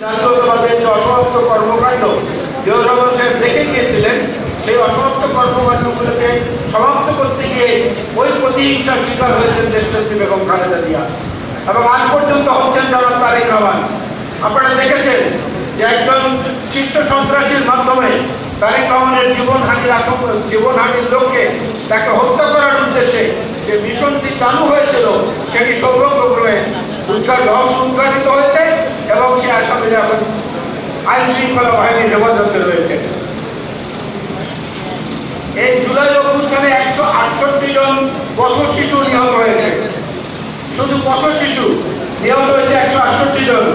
জাতীয়তাবাদের যে অসমাপ্ত কর্মকাণ্ড জিয়াউর রহমান সাহেব রেখে গিয়েছিলেন, সেই অসমাপ্ত কর্মকাণ্ডগুলোকে সমাপ্ত করতে গিয়ে ওই প্রতিহিংসার শিকার হয়েছেন দেশনেত্রী বেগম খালেদা জিয়া এবং আজ পর্যন্ত হচ্ছেন জনাব তারেক রহমান। আপনারা দেখেছেন যে একজন শীর্ষ সন্ত্রাসীর মাধ্যমে তারেক রহমানের জীবনহানির লক্ষ্যে তাকে হত্যা করার উদ্দেশ্যে যে মিশনটি চালু হয়েছিল সেটি সৌভাগ্যক্রমে উদ্ঘাটিত হয়েছে এবং সে আসামিরা এখন আইন শৃঙ্খলা বাহিনীর হেফাজতে রয়েছে। এই জুলাই অভ্যুত্থানে 168 জন পথ শিশু নিহত হয়েছে। শুধু পথ শিশু নিহত হয়েছে 168 জন।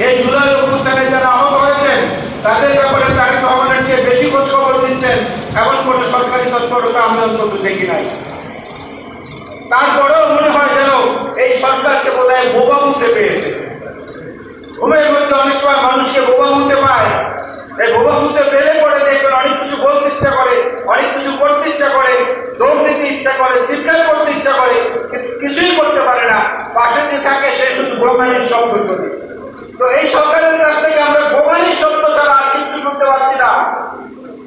এই জুলাই অভ্যুত্থানে যারা আহত হয়েছেন তাদের ব্যাপারে তারেক রহমানের চেয়ে বেশি খোঁজ খবর দিচ্ছেন এমন কোনো সরকারি তৎপরতা আমি অন্তত দেখি নাই। তারপরেও মনে হয় যেন এই সরকারকে বোধহয় বোবা বুঝতে পেয়েছে। ঘুমের মধ্যে অনেক সময় মানুষকে বোবা বুঝতে পায়। এই বোবা বুঝতে পেলে পরে দেখবেন অনেক কিছু বলতে ইচ্ছা করে, অনেক কিছু করতে ইচ্ছা করে, দৌড় দিতে ইচ্ছা করে, চিৎকার করতে ইচ্ছা করে, কিন্তু কিছুই করতে পারে না। পাশে যে থাকে সে শুধু বোমানির শব্দ করে। তো এই সরকারের কাছ থেকে আমরা বোমানির শব্দ ছাড়া আর কিছু করতে পারছি না।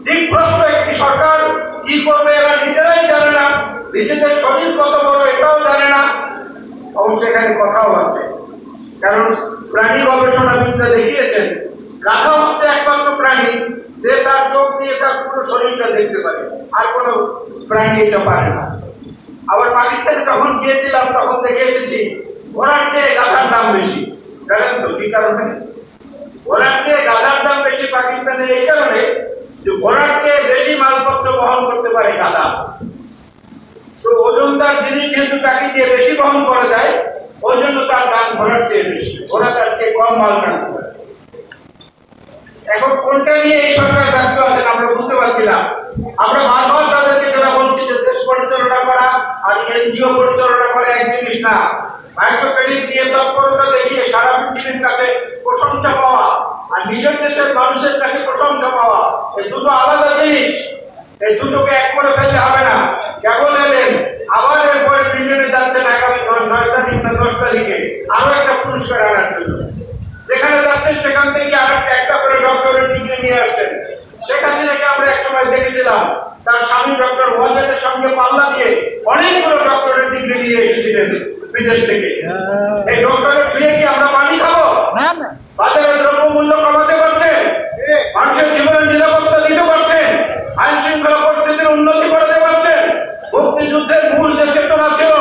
দিকভ্রষ্ট একটি সরকার, কি করবে এরা নিজেরাই জানে না, নিজেদের শরীর কত বড় এটাও জানে না। অবশ্যই এখানে কথাও আছে, কারণ প্রাণী গবেষণাবিদরা দেখিয়েছেন গাধা হচ্ছে একমাত্র প্রাণী যে তার চোখ দিয়ে তার পুরো শরীরটা দেখতে পারে, আর কোনো প্রাণী এটা পারে না। আবার পাকিস্তানে যখন গিয়েছিলাম তখন দেখে এসেছি ঘোড়ার চেয়ে গাধার দাম বেশি। জানেন তো কি কারণে? ঘোড়ার চেয়ে গাধার দাম বেশি পাকিস্তানে এই কারণে যে ঘোড়ার চেয়ে বেশি মালপত্র বহন করতে পারে গাধা। তো ওজনদার জিনিস যেহেতু তাকে দিয়ে বেশি বহন করা যায়, ওই জন্য তার দাম ঘোড়ার চেয়ে বেশি। ঘোড়া তার চেয়ে কম মাল টানতে পারে। এখন কোনটা নিয়ে এই সরকার ব্যস্ত আছেন আমরা বুঝতে পারছি না। আমরা বারবার তাদেরকে যারা বলছি যে দেশ পরিচালনা করা আর এনজিও পরিচালনা করা এক জিনিস না। মাইক্রো ক্রেডিট দিয়ে তৎপরতা দেখিয়ে সারা পৃথিবীর কাছে প্রশংসা পাওয়া আর নিজের দেশের মানুষের কাছে প্রশংসা পাওয়া, এই দুটো আলাদা জিনিস। এই দুটোকে এক করে ফেললে হবে না। কেবল এলেন, আবার এরপরে ব্রিটেনে যাচ্ছেন আগামী 9 তারিখ না 10 তারিখে আরো একটা পুরস্কার আনার জন্য। যেখানে যাচ্ছেন সেখান থেকে আর একটা করে ডক্টরেট ডিগ্রি নিয়ে আসছেন। শেখ হাসিনাকে আমরা একসময় দেখেছিলাম তার স্বামী ডক্টর ওয়াজেদের সঙ্গে পাল্লা দিয়ে অনেকগুলো ডক্টরেট ডিগ্রি নিয়ে এসেছিলেন বিদেশ থেকে। এই ডক্টরেট দিয়ে কি আমরা পানি খাবো? বাজারে দ্রব্যমূল্য কমাতে পারছেন, মানুষের জীবনের নিরাপত্তা দিতে পারছেন, আইন শৃঙ্খলা পরিস্থিতির উন্নতি করতে পারছেন। মুক্তিযুদ্ধের মূল যে চেতনা ছিল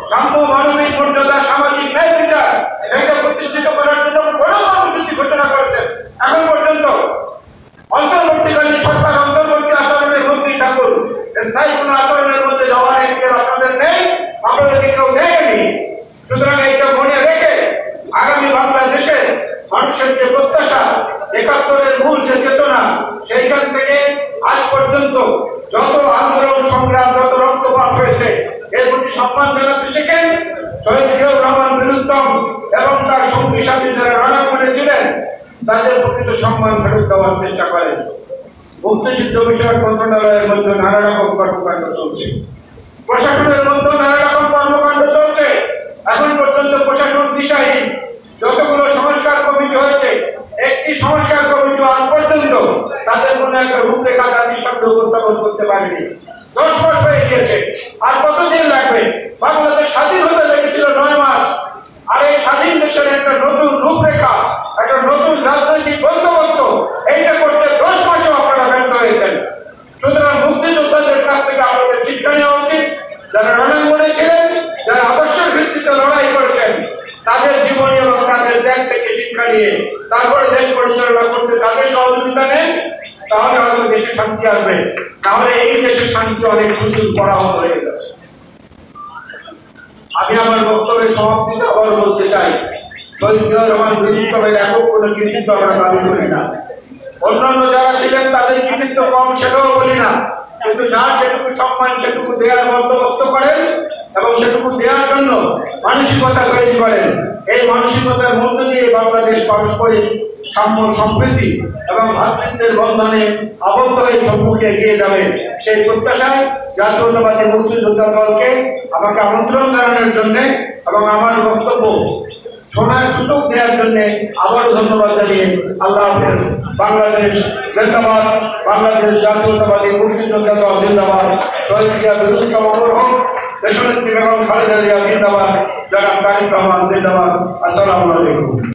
সাম্য, মানবিক মর্যাদা, সামাজিক ন্যায় বিচার, সেটা প্রতিষ্ঠিত করার জন্য বড় কর্মসূচি ঘোষণা করেছেন। এখন পর্যন্ত অন্তর্বর্তীকালীন সরকার অন্তর্বর্তী আচরণের মধ্যেই থাকুন, স্থায়ী কোন আচরণের মধ্যে যাওয়ার এখতিয়ার আপনাদের নেই, আপনাদেরকে কেউ দেয়নি। সুতরাং এইটা মনে রেখে আগামী বাংলাদেশে মানুষের যে প্রত্যাশা, ৭১-এর মূল যে চেতনা, সেইখান থেকে আজ পর্যন্ত যত আন্দোলন সংগ্রাম, যত রক্তপাত হয়েছে এর প্রতি সম্মান জানাতে শেখেন। শহীদ জিয়াউর রহমান বীরুত্তম এবং তার সঙ্গী সাথী যারা রণাঙ্গনে ছিলেন তাদের প্রকৃত সম্মান ফেরত দেওয়ার চেষ্টা করেন। মুক্তিযুদ্ধ বিষয়ক মন্ত্রণালয়ের মধ্যে নানা রকম কর্মকাণ্ড চলছে, প্রশাসনের মধ্যে নানা রকম কর্মকাণ্ড চলছে। এখন পর্যন্ত প্রশাসন দিশাহীন। যতগুলো সংস্কার কমিটি হয়েছে, একটি সংস্কার কমিটি আজ পর্যন্ত তাদের কোনো একটা রূপরেখা তাদের সামনে উপস্থাপন করতে পারেনি। 10 মাস হয়ে গিয়েছে, আর কতদিন লাগবে? বাংলাদেশ স্বাধীন হতে লেগেছিল 9 মাস, আর এই স্বাধীন দেশের একটা নতুন রূপরেখা, একটা নতুন রাজনৈতিক বন্দোবস্ত এইটা করতে 10 মাসেও আপনারা ব্যর্থ হয়েছেন। সুতরাং মুক্তিযোদ্ধাদের কাছ থেকে আপনাদের শিক্ষা নেওয়া উচিত। যারা রণাঙ্গনে ছিলেন, যারা আদর্শের ভিত্তিতে লড়াই করেছেন, তাদের জীবনী এবং তাদের ত্যাগ থেকে শিক্ষা নিয়ে তারপরে দেশ পরিচালনা করতে তাদের সহযোগিতা নেন, তাহলে হয়তো দেশে শান্তি আসবে। তাহলে এই দেশে শান্তি অনেক সুযোগ করা হয়ে গেছে। আমি আমার বক্তব্যের সমাপ্তিতে আবার বলতে চাই, শহীদ জিয়াউর রহমান বীরুত্তমের একক কোনো কৃতিত্ব আমরা দাবি করি না। অন্যান্য যারা ছিলেন তাদের কৃতিত্ব কম সেটাও বলি না, কিন্তু যার যেটুকু সম্মান সেটুকু দেওয়ার বন্দোবস্ত করেন এবং সেটুকু দেওয়ার জন্য মানসিকতা তৈরি করেন। এই মানসিকতার মধ্য দিয়ে বাংলাদেশ পারস্পরিক সাম্য, সম্প্রীতি এবং ভ্রাতৃত্বের বন্ধনে আবদ্ধ হয়ে সম্মুখে এগিয়ে যাবে। সেই প্রত্যাশায় জাতীয়তাবাদী মুক্তিযোদ্ধা দলকে আমাকে আমন্ত্রণ জানানোর জন্য এবং আমার বক্তব্য শোনার সুযোগ দেওয়ার জন্য আবারও ধন্যবাদ জানিয়ে আল্লাহ হাফেজ। বাংলাদেশ জিন্দাবাদ, বাংলাদেশ জাতীয়তাবাদী মুক্তিযোদ্ধা দল জিন্দাবাদ, শহীদ জিয়া বীরুত্তম অমর হোক, দেশনেত্রী বেগম খালেদা জিয়া জিন্দাবাদ, জনাব তারেক রহমান জিন্দাবাদ। আসসালামু আলাইকুম।